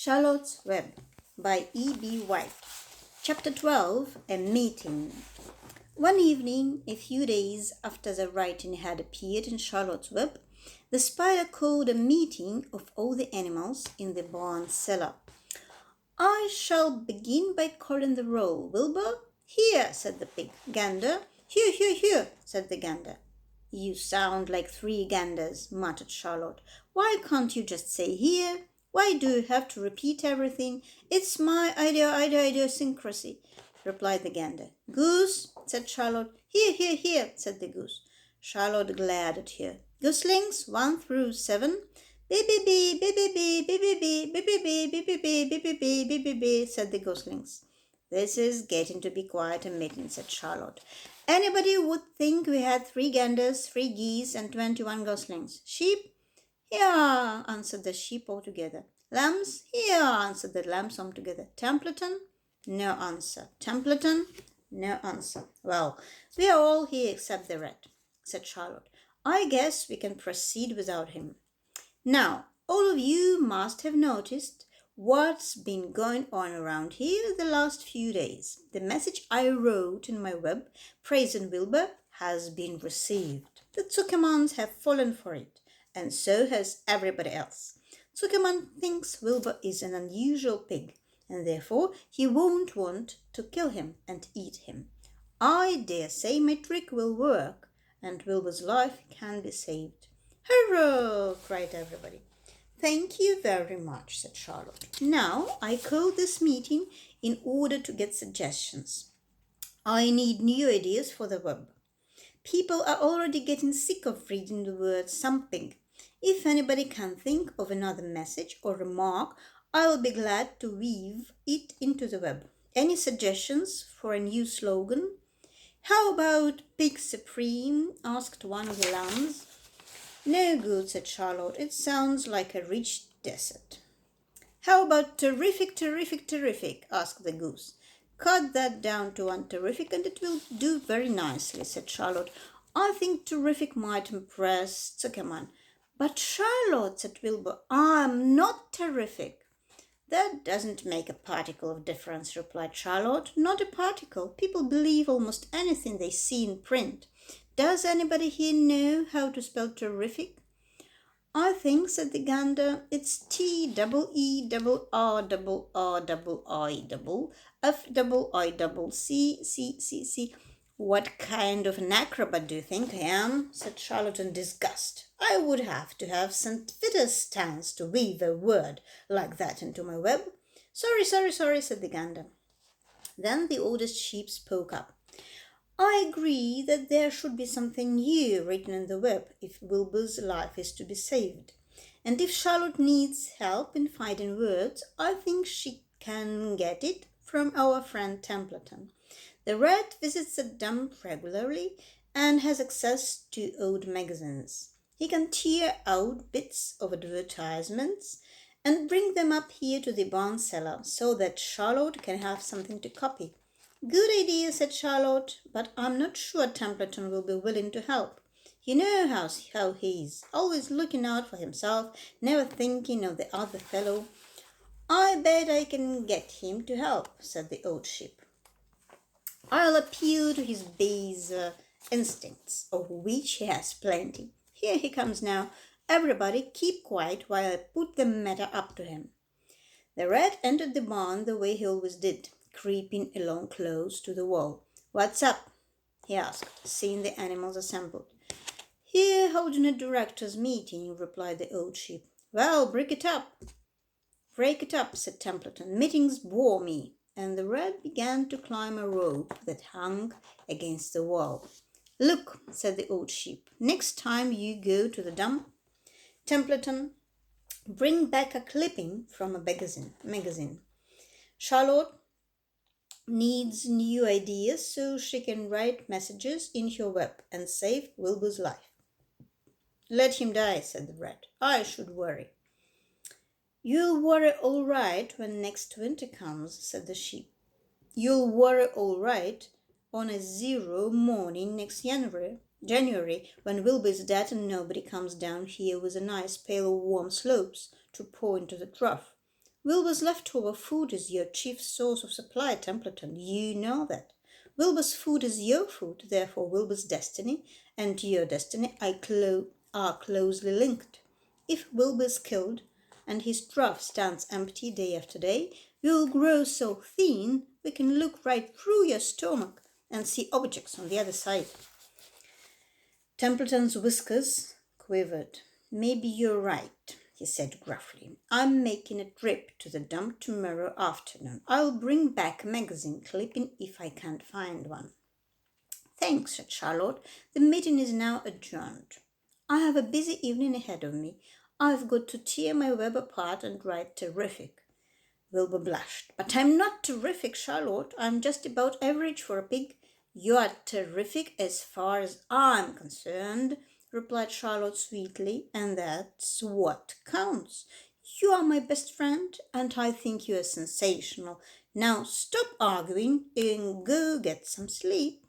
Charlotte's Web by E.B. White. Chapter 12. A Meeting. One evening, a few days after the writing had appeared in Charlotte's Web, the spider called a meeting of all the animals in the barn cellar. "I shall begin by calling the roll. Wilbur?" "Here," said the pig. "Gander?" "Here, here, here," said the gander. "You sound like three ganders," muttered Charlotte. "Why can't you just say here? Why do you have to repeat everything?" "It's my idiosyncrasy," replied the gander. "Goose?" said Charlotte. "Here, here, here," said the goose. Charlotte glared at her. "Goslings, 1 through 7. "Bee, said the goslings. "This is getting to be quite a meeting," said Charlotte. "Anybody would think we had 3 ganders, 3 geese, and 21 goslings. Sheep?" "Here," answered the sheep all together. "Lambs?" "Here," answered the lambs all together. "Templeton?" No answer. "Templeton?" No answer. "Well, we are all here except the rat," said Charlotte. "I guess we can proceed without him. Now, all of you must have noticed what's been going on around here the last few days. The message I wrote in my web praising Wilbur has been received. The Zuckermans have fallen for it, and so has everybody else. Zuckerman thinks Wilbur is an unusual pig, and therefore he won't want to kill him and eat him. I dare say my trick will work, and Wilbur's life can be saved." "Hurrah!" cried everybody. "Thank you very much," said Charlotte. "Now I called this meeting in order to get suggestions. I need new ideas for the web. People are already getting sick of reading the word something. If anybody can think of another message or remark, I'll be glad to weave it into the web. Any suggestions for a new slogan?" "How about Pig Supreme?" asked one of the lambs. "No good," said Charlotte. "It sounds like a rich desert." "How about Terrific, Terrific, Terrific?" asked the goose. "Cut that down to 1 terrific and it will do very nicely," said Charlotte. "I think terrific might impress Zuckerman." "But Charlotte," said Wilbur, "I'm not terrific." "That doesn't make a particle of difference," replied Charlotte. "Not a particle. People believe almost anything they see in print. Does anybody here know how to spell terrific?" "I think," said the gander, "it's TEERRRIIFFIICC." "What kind of an acrobat do you think I am?" said Charlotte in disgust. "I would have to have St. Vitus's stance to weave a word like that into my web." Sorry, said the gander. Then the oldest sheep spoke up. "I agree that there should be something new written in the web if Wilbur's life is to be saved. And if Charlotte needs help in finding words, I think she can get it from our friend Templeton. The rat visits the dump regularly and has access to old magazines. He can tear out bits of advertisements and bring them up here to the barn cellar so that Charlotte can have something to copy." "Good idea," said Charlotte, "but I'm not sure Templeton will be willing to help. You know how he is, always looking out for himself, never thinking of the other fellow." "I bet I can get him to help," said the old sheep. "I'll appeal to his base instincts, of which he has plenty. Here he comes now. Everybody keep quiet while I put the matter up to him." The rat entered the barn the way he always did, creeping along close to the wall. "What's up?" he asked, seeing the animals assembled. "Here holding a directors' meeting," replied the old sheep. "Well, break it up." "Break it up," said Templeton. "Meetings bore me." And the rat began to climb a rope that hung against the wall. "Look," said the old sheep, "next time you go to the dump, Templeton, bring back a clipping from a magazine. Charlotte needs new ideas so she can write messages in her web and save Wilbur's life." "Let him die," said the rat. "I should worry." "You'll worry all right when next winter comes," said the sheep. "You'll worry all right on a 0 morning next January, when Wilbur is dead and nobody comes down here with a nice pail of warm slopes to pour into the trough. Wilbur's leftover food is your chief source of supply, Templeton. You know that. Wilbur's food is your food, therefore Wilbur's destiny and your destiny are closely linked. If Wilbur is killed and his trough stands empty day after day, you'll grow so thin we can look right through your stomach and see objects on the other side. Templeton's whiskers quivered. Maybe you're right, he said gruffly. I'm making a trip to the dump tomorrow afternoon. I'll bring back a magazine clipping if I can't find one. Thanks, said Charlotte. The meeting is now adjourned. I have a busy evening ahead of me. I've got to tear my web apart and write terrific. Wilbur blushed. But I'm not terrific, Charlotte. I'm just about average for a pig. You're terrific as far as I'm concerned, replied Charlotte sweetly, and that's what counts. You are my best friend, and I think you are sensational. Now stop arguing and go get some sleep.